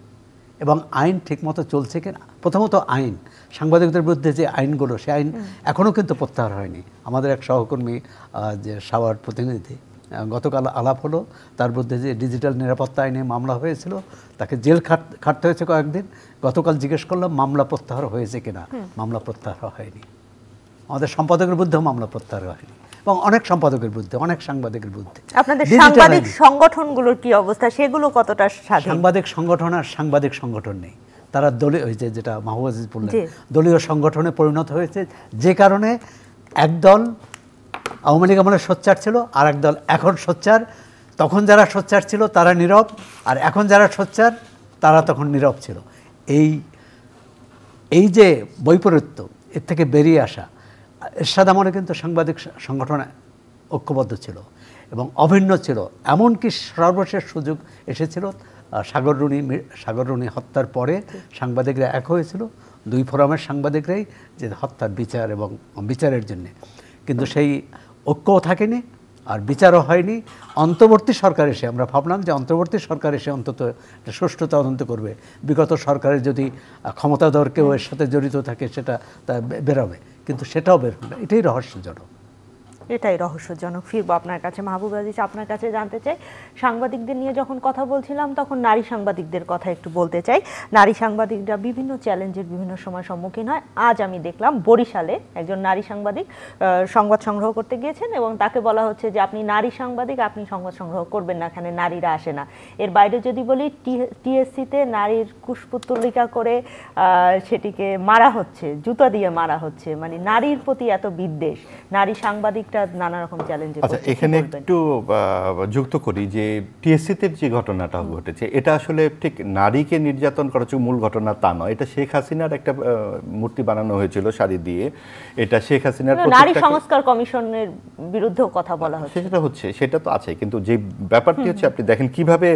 এবং আইন ঠিকমতো চলছে কিনা। প্রথমত আইন, সাংবাদিকদের বিরুদ্ধে যে আইনগুলো, সে আইন এখনও কিন্তু প্রত্যাহার হয়নি। আমাদের এক সহকর্মী, যে সাভার প্রতিনিধি, গতকাল আলাপ হলো, তার বিরুদ্ধে যে ডিজিটাল নিরাপত্তা আইনে মামলা হয়েছিল, তাকে জেল খাটতে হয়েছে কয়েকদিন। গতকাল জিজ্ঞেস করলাম মামলা প্রত্যাহার হয়েছে কিনা, মামলা প্রত্যাহার হয়নি। আমাদের সম্পাদকের বিরুদ্ধেও মামলা প্রত্যাহার হয়নি, এবং অনেক সম্পাদকের বিরুদ্ধে, অনেক সাংবাদিকের বিরুদ্ধে। আপনাদের সাংবাদিক সংগঠনগুলোর কি অবস্থা, সেগুলো কতটা স্বাধীন? সাংবাদিক সংগঠন আর সাংবাদিক সংগঠন নেই, তারা দলীয়, যেটা মাহবুব আজিজ বললেন, দলীয় সংগঠনে পরিণত হয়েছে, যে কারণে একদল আওয়ামী লীগ আমলে সোচ্চার ছিল, আর একদল এখন সোচ্চার। তখন যারা সোচ্চার ছিল তারা নীরব, আর এখন যারা সোচ্চার তারা তখন নীরব ছিল। এই যে বৈপরীত্য, এর থেকে বেরিয়ে আসা, এরশাদ আমলে কিন্তু সাংবাদিক সংগঠন ঐক্যবদ্ধ ছিল এবং অভিন্ন ছিল। এমনকি সর্বশেষ সুযোগ এসেছিল সাগর রুনি হত্যার পরে, সাংবাদিকরা এক হয়েছিল, 2 ফোরামের সাংবাদিকরাই, যে হত্যার বিচার এবং বিচারের জন্যে। কিন্তু সেই ঐক্যও থাকেনি, আর বিচারও হয়নি। অন্তর্বর্তী সরকার এসে, আমরা ভাবলাম যে অন্তর্বর্তী সরকার এসে অন্তত সুষ্ঠু তদন্ত করবে, বিগত সরকারের যদি ক্ষমতাধর কেউ এর সাথে জড়িত থাকে সেটা তা বেরোবে, কিন্তু সেটাও বের হবে না। এটাই রহস্যজনক। এটাই রহস্যজনক। ফিরবো আপনার কাছে মাহবুব আজিজ, আপনার কাছে জানতে চাই, সাংবাদিকদের নিয়ে যখন কথা বলছিলাম তখন নারী সাংবাদিকদের কথা একটু বলতে চাই। নারী সাংবাদিকরা বিভিন্ন চ্যালেঞ্জের বিভিন্ন সময় সম্মুখীন হয়। আজ আমি দেখলাম বরিশালে একজন নারী সাংবাদিক সংবাদ সংগ্রহ করতে গিয়েছেন এবং তাকে বলা হচ্ছে যে আপনি নারী সাংবাদিক, আপনি সংবাদ সংগ্রহ করবেন না, এখানে নারীরা আসে না। এর বাইরে যদি বলি, টিএসসিতে নারীর কুশপুত্তলিকা করে সেটিকে মারা হচ্ছে, জুতা দিয়ে মারা হচ্ছে। মানে নারীর প্রতি এত বিদ্বেষ, নারী সাংবাদিকরা নানা রকম চ্যালেঞ্জে। আচ্ছা, এখানে একটু যুক্ত করি যে টিএসসিতে যে ঘটনাটা ঘটেছে এটা আসলে ঠিক নারীকে নির্যাতন করা মূল ঘটনা তা নয়। এটা শেখ হাসিনার একটা মূর্তি বানানো হয়েছিল শাড়ি দিয়ে। এটা শেখ হাসিনার নারী সংস্কার কমিশনের বিরুদ্ধেও কথা বলা হচ্ছে। সেটা তো আছে, কিন্তু যে ব্যাপারটি হচ্ছে আপনি দেখেন কিভাবে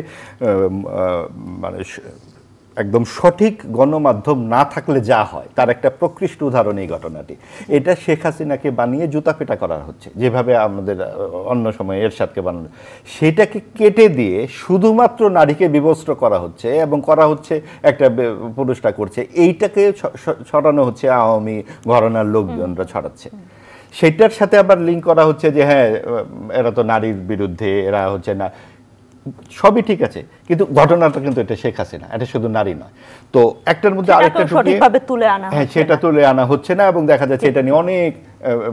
মানে একদম সঠিক গণমাধ্যম না থাকলে যা হয় তার একটা প্রকৃষ্ট উদাহরণ এই ঘটনাটি। এটা শেখ হাসিনাকে বানিয়ে জুতা পেটা করা হচ্ছে, যেভাবে আমাদের অন্য সময় এরশাদকে বানানো, সেটাকে কেটে দিয়ে শুধুমাত্র নারীকে বিবস্ত্র করা হচ্ছে এবং করা হচ্ছে একটা পুরুষটা করছে, এইটাকে ছড়ানো হচ্ছে আওয়ামী ঘরানার লোকজনরা ছড়াচ্ছে। সেটার সাথে আবার লিঙ্ক করা হচ্ছে যে হ্যাঁ এরা তো নারীর বিরুদ্ধে, এরা হচ্ছে না, সবই ঠিক আছে, কিন্তু ঘটনাটা কিন্তু এটা শেখ হাসিনা, এটা শুধু নারী নয়। তো একটার মধ্যে আরেকটা হ্যাঁ সেটা তুলে আনা হচ্ছে না এবং দেখা যাচ্ছে এটা নিয়ে অনেক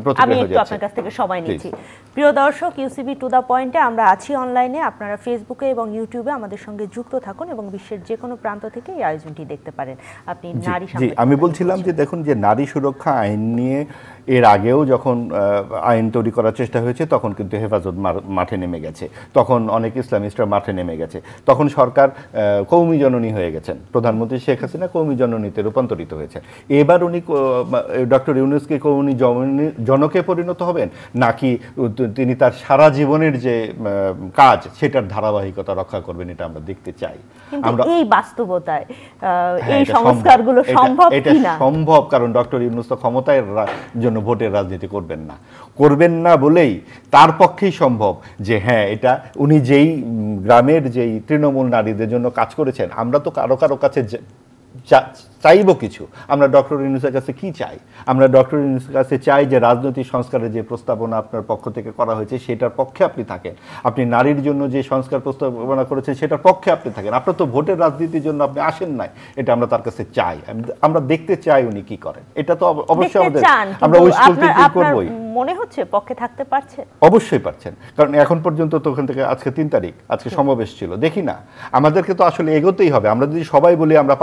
প্রতিক্রিয়া হয়ে যাচ্ছে। আপনার কাছ থেকে সময় নিচ্ছি। প্রিয় দর্শক, ইউসিবি টু দ্য পয়েন্টে আমরা আছি অনলাইনে। আপনারা ফেসবুকে এবং ইউটিউবে আমাদের সঙ্গে যুক্ত থাকুন এবং বিশ্বের যে কোনো প্রান্ত থেকে এই আয়োজনটি দেখতে পারেন। আপনি নারী সাংবাদিক, আমি বলছিলাম যে দেখুন যে নারী সুরক্ষা আইন নিয়ে এর আগেও যখন আইন তৈরি করার চেষ্টা হয়েছে তখন কিন্তু হেফাজত মাঠে নেমে গেছে, তখন অনেক ইসলামিস্টরা মাঠে নেমে গেছে, তখন সরকার কওমি জননী হয়ে গেছেন, প্রধানমন্ত্রী শেখ হাসিনা কওমি জননীতে রূপান্তরিত হয়েছে। এবার উনি ডক্টর ইউনূসকে কওমি জনকে পরিণত হবেন নাকি তিনি তার সারা জীবনের যে কাজ সেটার ধারাবাহিকতা রক্ষা করবেন, এটা আমরা দেখতে চাই। আমরা এই বাস্তবতায় এই সংস্কারগুলো সম্ভব কিনা? সম্ভব, কারণ ডক্টর ইউনূস তো ক্ষমতার জন্য ভোটের রাজনীতি করবেন না বলেই তার পক্ষেই সম্ভব যে হ্যাঁ এটা উনি যেই গ্রামের যেই তৃণমূল নারীদের জন্য কাজ করেছেন, আমরা তো কারো কাছে চাইব কিছু। আমরা ডক্টর ইউনূসের কাছে কি চাই? আমরা ডক্টর ইউনূসের কাছে চাই যে রাজনৈতিক সংস্কারের যে প্রস্তাবনা আপনার পক্ষ থেকে করা হয়েছে সেটার পক্ষে আপনি থাকেন, আপনি নারীর জন্য যে সংস্কার প্রস্তাবনা করেছেন সেটার পক্ষে আপনি থাকেন। আপনার তো ভোটের রাজনীতির জন্য আপনি আসেন নাই, এটা আমরা তার কাছে চাই, আমরা দেখতে চাই উনি কি করেন। এটা তো অবশ্যই আমাদের, আমরা উইশফুল থিংকিং করবই। মনে হচ্ছে পক্ষে থাকতে পারছে? অবশ্যই পারছেন, কারণ এখন পর্যন্ত তো ওখান থেকে আজকে 3 তারিখ, আজকে সমাবেশ ছিল, দেখি না আমাদেরকে তো আসলে এগোতেই হবে। আমরা যদি সবাই বলি আমরা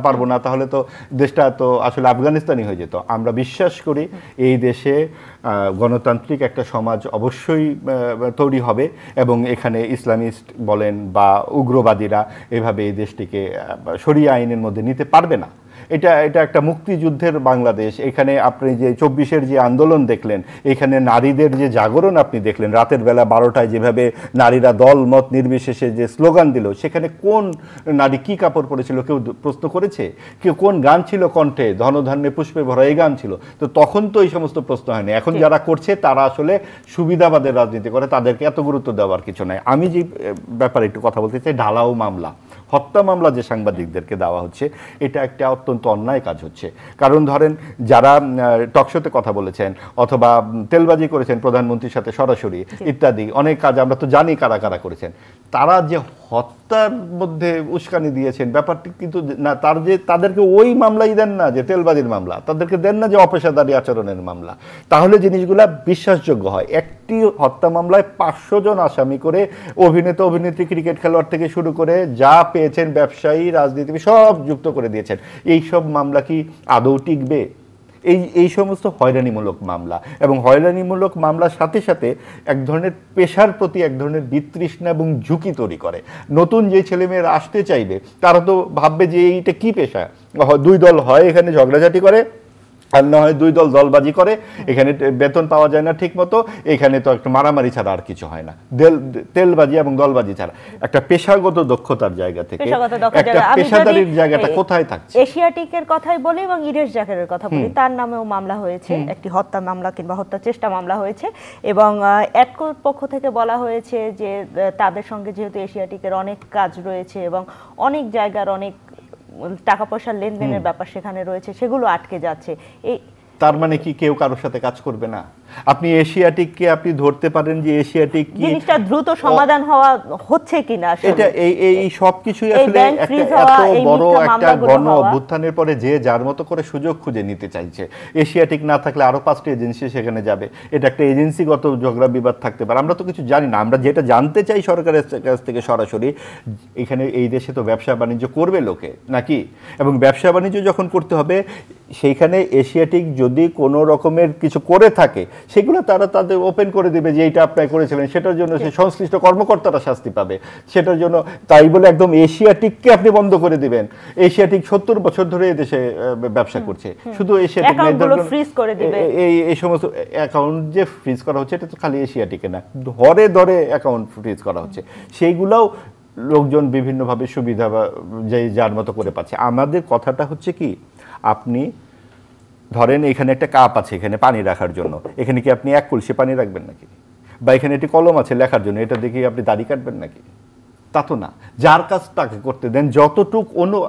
পারবো না তাহলে তো দেশটা তো আসলে আফগানিস্তানই হয়ে যেত। আমরা বিশ্বাস করি এই দেশে গণতান্ত্রিক একটা সমাজ অবশ্যই তৈরি হবে এবং এখানে ইসলামিস্ট বলেন বা উগ্রবাদীরা এভাবে এই দেশটিকে শরিয়া আইনের মধ্যে নিতে পারবে না। এটা একটা মুক্তিযুদ্ধের বাংলাদেশ। এখানে আপনি যে 24-এর যে আন্দোলন দেখলেন, এখানে নারীদের যে জাগরণ আপনি দেখলেন, রাতের বেলা 12টায় যেভাবে নারীরা দল মত নির্বিশেষে যে স্লোগান দিল, সেখানে কোন নারী কি কাপড় পরেছিল কেউ প্রশ্ন করেছে? কেউ কোন গান ছিল কণ্ঠে? ধনধান্যে পুষ্পে ভরা এই গান ছিল। তো তখন তো এই সমস্ত প্রশ্ন হয়নি। এখন যারা করছে তারা আসলে সুবিধাবাদের রাজনীতি করে, তাদেরকে এত গুরুত্ব দেওয়ার কিছু নাই। আমি যে ব্যাপারে একটু কথা বলতে চাই, ঢালাও মামলা, হত্যা মামলা যে সাংবাদিকদেরকে দেওয়া হচ্ছে, এটা একটা অত্যন্ত অন্যায় কাজ হচ্ছে। কারণ ধরেন যারা টকশোতে কথা বলেছেন অথবা তেলবাজি করেছেন প্রধানমন্ত্রীর সাথে সরাসরি ইত্যাদি অনেক কাজ আমরা তো জানি কারা কারা করেছেন, তারা যে হত্যার মধ্যে উস্কানি দিয়েছেন ব্যাপারটি কিন্তু না, তাদেরকে ওই মামলাই দেন না যে তেলবাজির মামলা, তাদেরকে দেন না যে অপেশাদারী আচরণের মামলা, তাহলে জিনিসগুলা বিশ্বাসযোগ্য হয়। একটি হত্যা মামলায় 500 জন আসামি করে অভিনেতা অভিনেত্রী ক্রিকেট খেলোয়াড় থেকে শুরু করে যা পেয়েছেন ব্যবসায়ী রাজনীতিবিদ সব যুক্ত করে দিয়েছেন। এই সব মামলা কি আদৌ টিকবে? এই সমস্ত হয়রানিমূলক মামলা, এবং হয়রানিমূলক মামলার সাথে সাথে এক ধরনের পেশার প্রতি এক ধরনের বিতৃষ্ণা এবং ঝুঁকি তৈরি করে। নতুন যে ছেলেমেয়েরা আসতে চাইবে তারা তো ভাববে যে এইটা কি পেশা, 2 দল হয় এখানে ঝগড়াঝাটি করে, আর না হয় 2 দল দলবাজি করে, এখানে বেতন পাওয়া যায় না ঠিক মতো, এখানে তো একটা মারামারি ছাড়া আর কিছু হয় না, তেলবাজি এবং দলবাজি ছাড়া। একটা পেশাগত দক্ষতার জায়গা থেকে একটা পেশাদারির জায়গাটা কোথায় থাকছে? এশিয়াটিকের কথাই বলি এবং ইরেশ জাকেরের কথা বলি, তার নামেও মামলা হয়েছে, একটি হত্যা মামলা কিংবা হত্যা চেষ্টা মামলা হয়েছে, এবং অ্যাডকোর পক্ষ থেকে বলা হয়েছে যে তাদের সঙ্গে যেহেতু এশিয়াটিকের অনেক কাজ রয়েছে এবং অনেক জায়গার অনেক টাকা পয়সার লেনদেনের ব্যাপার সেখানে রয়েছে, সেগুলো আটকে যাচ্ছে। তার মানে কি কেউ কারোর সাথে কাজ করবে না? আপনি এশিয়াটিককে আপনি ধরতে পারেন যে এশিয়াটিক কি জিনিসটা দ্রুত সমাধান হওয়া হচ্ছে কিনা আসলে এটা এই সবকিছুই আসলে একটা এত বড় একটা গণ অভ্যুত্থানের পরে যে যার মতো করে সুযোগ খুঁজে নিতে চাইছে। এশিয়াটিক না থাকলে আরো 5টি এজেন্সি সেখানে যাবে, এটা একটা এজেন্সিগত ঝগড়া বিবাদ থাকতে পারে। আমরা তো কিছু জানি না। আমরা যেটা জানতে চাই সরকারের কাছ থেকে সরাসরি, এখানে এই দেশে তো ব্যবসা বাণিজ্য করবে লোকে নাকি, এবং ব্যবসা বাণিজ্য যখন করতে হবে সেইখানে এশিয়াটিক যদি কোনো রকমের কিছু করে থাকে সেগুলো তারা তাদের ওপেন করে দেবে যে এইটা আপনারা করেছিলেন, সেটার জন্য সেই সংশ্লিষ্ট কর্মকর্তারা শাস্তি পাবে সেটার জন্য। তাই বলে একদম এশিয়াটিককে আপনি বন্ধ করে দিবেন? এশিয়াটিক 70 বছর ধরে এদেশে ব্যবসা করছে, শুধু এশিয়াটিক এই সমস্ত অ্যাকাউন্ট যে ফ্রিজ করা হচ্ছে এটা তো খালি এশিয়াটিকে না, ধরে ধরে অ্যাকাউন্ট ফ্রিজ করা হচ্ছে, সেইগুলোও লোকজন বিভিন্নভাবে সুবিধা বা যার মতো করে পাচ্ছে। আমাদের কথাটা হচ্ছে কি, আপনি ধরেন এখানে একটা কাপ আছে এখানে পানি রাখার জন্য, এখানে কি আপনি 1 কলসি পানি রাখবেন নাকি? বা এখানে একটি কলম আছে লেখার জন্য, এটা দেখে আপনি দাড়ি কাটবেন নাকি? তা তো না। যার কাজ তাকে করতে দেন, যতটুক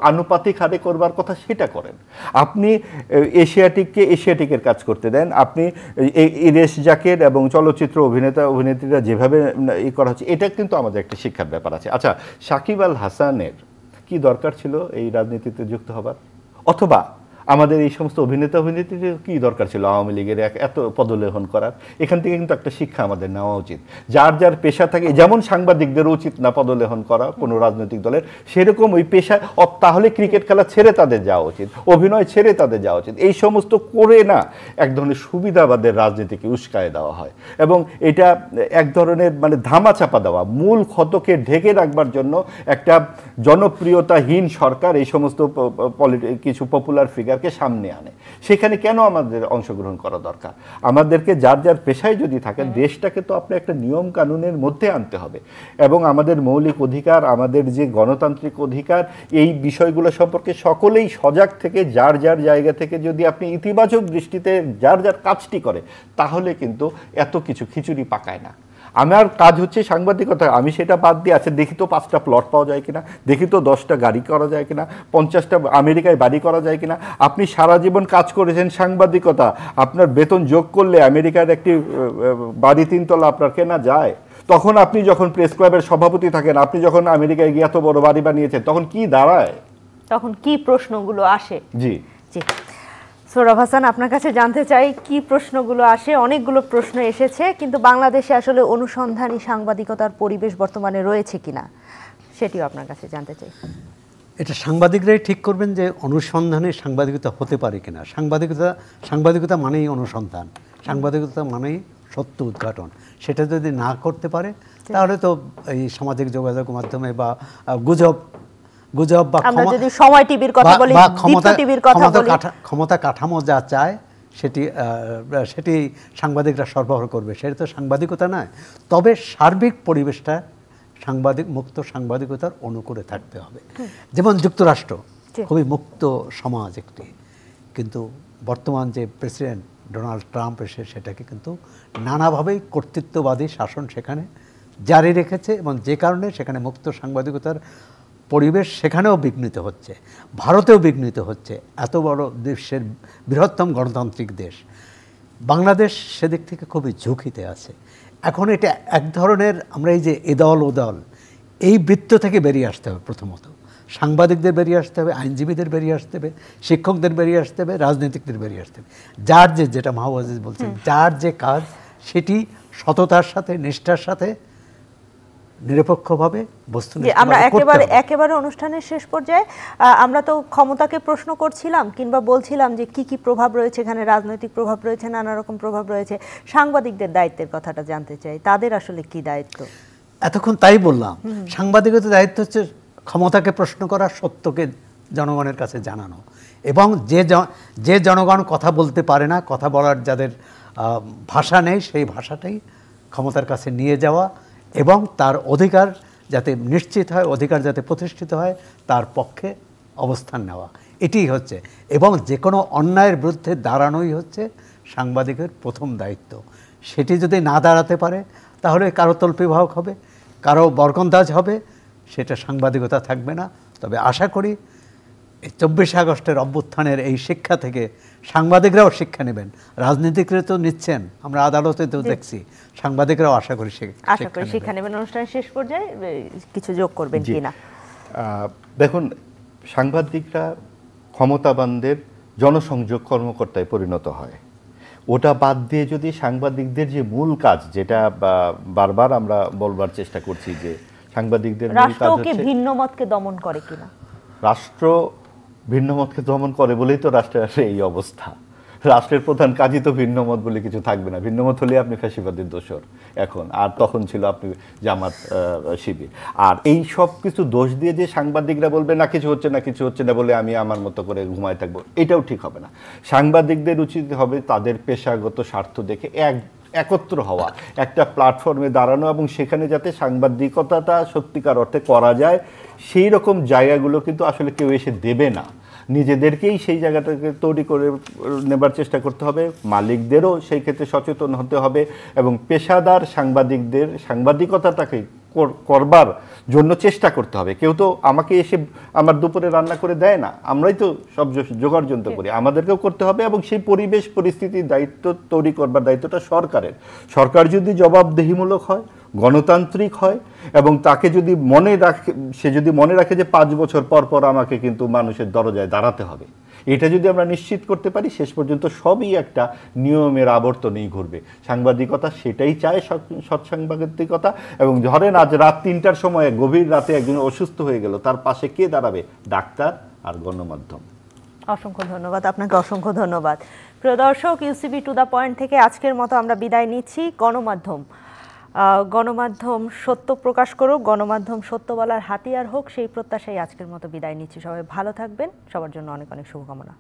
আনুপাতিক হারে করবার কথা সেটা করেন। আপনি এশিয়াটিককে এশিয়াটিকের কাজ করতে দেন। আপনি ইরেশ জাকের এবং চলচ্চিত্র অভিনেত্রীরা যেভাবে ই করা হচ্ছে, এটা কিন্তু আমাদের একটা শিক্ষার ব্যাপার আছে। আচ্ছা, সাকিব আল হাসানের কি দরকার ছিল এই রাজনীতিতে যুক্ত হবার? অথবা আমাদের এই সমস্ত অভিনেত্রীদের কি দরকার ছিল আওয়ামী লীগের এত পদলেহন করার? এখান থেকে কিন্তু একটা শিক্ষা আমাদের নেওয়া উচিত। যার যার পেশা থাকে, যেমন সাংবাদিকদের উচিত না পদলেহন করা কোনো রাজনৈতিক দলের, সেরকম ওই পেশা তাহলে ক্রিকেট খেলা ছেড়ে তাদের যাওয়া উচিত, অভিনয় ছেড়ে তাদের যাওয়া উচিত। এই সমস্ত করে না এক ধরনের সুবিধাবাদের রাজনীতিকে উস্কায় দেওয়া হয়, এবং এটা এক ধরনের মানে ধামাচাপা দেওয়া, মূল ক্ষতকে ঢেকে রাখবার জন্য একটা জনপ্রিয়তাহীন সরকার এই সমস্ত কিছু পপুলার ফিগার সামনে আনে। সেখানে কেন আমাদের অংশগ্রহণ করা দরকার? আমাদেরকে যার যার পেশায় যদি থাকে, দেশটাকে তো আপনি একটা নিয়ম কানুনের মধ্যে আনতে হবে, এবং আমাদের মৌলিক অধিকার, আমাদের যে গণতান্ত্রিক অধিকার, এই বিষয়গুলো সম্পর্কে সকলেই সজাগ থেকে যার যার জায়গা থেকে যদি আপনি ইতিবাচক দৃষ্টিতে যার যার কাজটি করে, তাহলে কিন্তু এত কিছু খিচুড়ি পাকায় না। আমার কাজ হচ্ছে সাংবাদিকতা, আমি সেটা বাদ দিয়ে আছে দেখি তো 5টা প্লট পাওয়া যায় কিনা, দেখি তো 10টা গাড়ি করা যায় কিনা, 50টা আমেরিকায় বাড়ি করা যায় কিনা। আপনি সারা জীবন কাজ করেছেন সাংবাদিকতা, আপনার বেতন যোগ করলে আমেরিকার একটি বাড়ি 3 তলা আপনার কেনা যায়? তখন আপনি যখন প্রেস ক্লাবের সভাপতি থাকেন, আপনি যখন আমেরিকায় গিয়ে এত বড় বাড়ি বানিয়েছেন, তখন কি দাঁড়ায়? তখন কি প্রশ্নগুলো আসে? জি জি, সোহরাব হাসান, আপনার কাছে জানতে চাই কি প্রশ্নগুলো আসে। অনেকগুলো প্রশ্ন এসেছে, কিন্তু বাংলাদেশে আসলে অনুসন্ধানী সাংবাদিকতার পরিবেশ বর্তমানে রয়েছে কিনা সেটিও আপনার কাছে জানতে চাই। এটা সাংবাদিকরাই ঠিক করবেন যে অনুসন্ধানী সাংবাদিকতা হতে পারে কিনা। সাংবাদিকতা মানেই অনুসন্ধান, সাংবাদিকতা মানেই সত্য উদ্ঘাটন। সেটা যদি না করতে পারে তাহলে তো এই সামাজিক যোগাযোগ মাধ্যমে বা গুজব বা আমরা যদি সময় টিভির কথা বলি, দীপ্ত টিভির কথা বলি, ক্ষমতা কাঠামো যা চায় সেটি সাংবাদিকরা সরবরাহ করবে, সেটা তো সাংবাদিকতা নয়। তবে সার্বিক পরিবেশটা মুক্ত সাংবাদিকতার অনুকূলে থাকতে হবে। যেমন যুক্তরাষ্ট্র খুবই মুক্ত সমাজ একটি, কিন্তু বর্তমান যে প্রেসিডেন্ট ডোনাল্ড ট্রাম্প এসে সেটাকে কিন্তু নানাভাবেই কর্তৃত্ববাদী শাসন সেখানে জারি রেখেছে, এবং যে কারণে সেখানে মুক্ত সাংবাদিকতার পরিবেশ সেখানেও বিঘ্নিত হচ্ছে, ভারতেও বিঘ্নিত হচ্ছে। এত বড় দেশের বৃহত্তম গণতান্ত্রিক দেশ বাংলাদেশ সেদিক থেকে খুবই ঝুঁকিতে আছে। এখন এটা এক ধরনের, আমরা এই যে এদল ওদল এই বৃত্ত থেকে বেরিয়ে আসতে হবে। প্রথমত সাংবাদিকদের বেরিয়ে আসতে হবে, আইনজীবীদের বেরিয়ে আসতে হবে, শিক্ষকদের বেরিয়ে আসতে হবে, রাজনীতিকদের বেরিয়ে আসতে হবে। যার যেটা মাহবুব আজিজ বলছেন, যার যে কাজ সেটি সততার সাথে, নিষ্ঠার সাথে, নিরপেক্ষভাবে আমরা একেবারে অনুষ্ঠানের শেষ পর্যায়ে আমরা তো ক্ষমতাকে প্রশ্ন করছিলাম কিংবা বলছিলাম যে কি কি প্রভাব রয়েছে এখানে, রাজনৈতিক প্রভাব রয়েছে, নানা রকম প্রভাব রয়েছে। সাংবাদিকদের দায়িত্বের কথাটা জানতে চাই, তাদের আসলে কি দায়িত্ব? এতক্ষণ তাই বললাম, সাংবাদিকতার দায়িত্ব হচ্ছে ক্ষমতাকে প্রশ্ন করা, সত্যকে জনগণের কাছে জানানো, এবং যে জনগণ কথা বলতে পারে না, কথা বলার যাদের ভাষা নেই, সেই ভাষাটাই ক্ষমতার কাছে নিয়ে যাওয়া এবং তার অধিকার যাতে নিশ্চিত হয়, অধিকার যাতে প্রতিষ্ঠিত হয়, তার পক্ষে অবস্থান নেওয়া, এটিই হচ্ছে। এবং যে কোনো অন্যায়ের বিরুদ্ধে দাঁড়ানোই হচ্ছে সাংবাদিকের প্রথম দায়িত্ব। সেটি যদি না দাঁড়াতে পারে তাহলে কারো তল্পিবাহক হবে, কারো বরকন্দাজ হবে, সেটা সাংবাদিকতা থাকবে না। তবে আশা করি 24 আগস্টের অভ্যুত্থানের এই শিক্ষা থেকে সাংবাদিকরাও শিক্ষা নেবেন, রাজনীতিকরা তো নিচ্ছেন, আমরা আদালতে তো দেখছি, সাংবাদিকরাও আশা করি শিক্ষা নেবেন। অনুষ্ঠানের শেষ পর্যায়ে কিছু যোগ করবেন কিনা? দেখুন, সাংবাদিকরা ক্ষমতাবানদের জনসংযোগ কর্মকর্তায় পরিণত হয়। ওটা বাদ দিয়ে যদি সাংবাদিকদের যে মূল কাজ, যেটা বারবার আমরা বলবার চেষ্টা করছি যে সাংবাদিকদের মূল কাজ হচ্ছে, ভিন্ন মতকে দমন করে কিনা? রাষ্ট্র ভিন্ন মতকে দমন করে বলেই তো রাষ্ট্রের এই অবস্থা। রাষ্ট্রের প্রধান কাজই তো ভিন্ন মত বলে কিছু থাকবে না। ভিন্ন মত হলে আপনি ফ্যাসিবাদের দোসর এখন, আর তখন ছিল আপনি জামাত শিবির। আর এই সব কিছু দোষ দিয়ে যে সাংবাদিকরা বলবে না কিছু হচ্ছে না, কিছু হচ্ছে না বলে আমি আমার মতো করে ঘুমায় থাকবো, এটাও ঠিক হবে না। সাংবাদিকদের উচিত হবে তাদের পেশাগত স্বার্থ দেখে একত্র হওয়া, একটা প্ল্যাটফর্মে দাঁড়ানো, এবং সেখানে যাতে সাংবাদিকতাটা সত্যিকার অর্থে করা যায় সেই রকম জায়গাগুলো কিন্তু আসলে কেউ এসে দেবে না। নিজেদেরকেই সেই জায়গাটাকে তৈরি করে নেবার চেষ্টা করতে হবে, মালিকদেরও সেই ক্ষেত্রে সচেতন হতে হবে, এবং পেশাদার সাংবাদিকদের সাংবাদিকতাটাকে করবার জন্য চেষ্টা করতে হবে। কেউ তো আমাকে এসে আমার দুপুরে রান্না করে দেয় না, আমরাই তো সব জোগাড় যন্ত্র করি, আমাদেরকেও করতে হবে। এবং সেই পরিবেশ পরিস্থিতির দায়িত্ব তৈরি করবার দায়িত্বটা সরকারের। সরকার যদি জবাবদিহিমূলক হয়, গণতান্ত্রিক হয়, এবং তাকে যদি সে যদি মনে রাখে যে 5 বছর পর পর আমাকে কিন্তু মানুষের দরজায় দাঁড়াতে হবে, এটা যদি আমরা নিশ্চিত করতে পারি, শেষ পর্যন্ত সবই একটা নিয়মের আবর্তনেই ঘুরবে। সাংবাদিকতা সেটাই চায়, সৎসাংবাদিকতা। এবং ধরেন আজ রাত 3টার সময় গভীর রাতে একজন অসুস্থ হয়ে গেল, তার পাশে কে দাঁড়াবে? ডাক্তার আর গণমাধ্যম। অসংখ্য ধন্যবাদ আপনাকে, অসংখ্য ধন্যবাদ। প্রিয় দর্শক, ইউসিবি টু দ্য পয়েন্ট থেকে আজকের মতো আমরা বিদায় নিচ্ছি। গণমাধ্যম সত্য প্রকাশ করুক, গণমাধ্যম সত্য বলার হাতিয়ার হোক, সেই প্রত্যাশায় আজকের মতো বিদায় নিচ্ছি। সবাই ভালো থাকবেন, সবার জন্য অনেক অনেক শুভকামনা।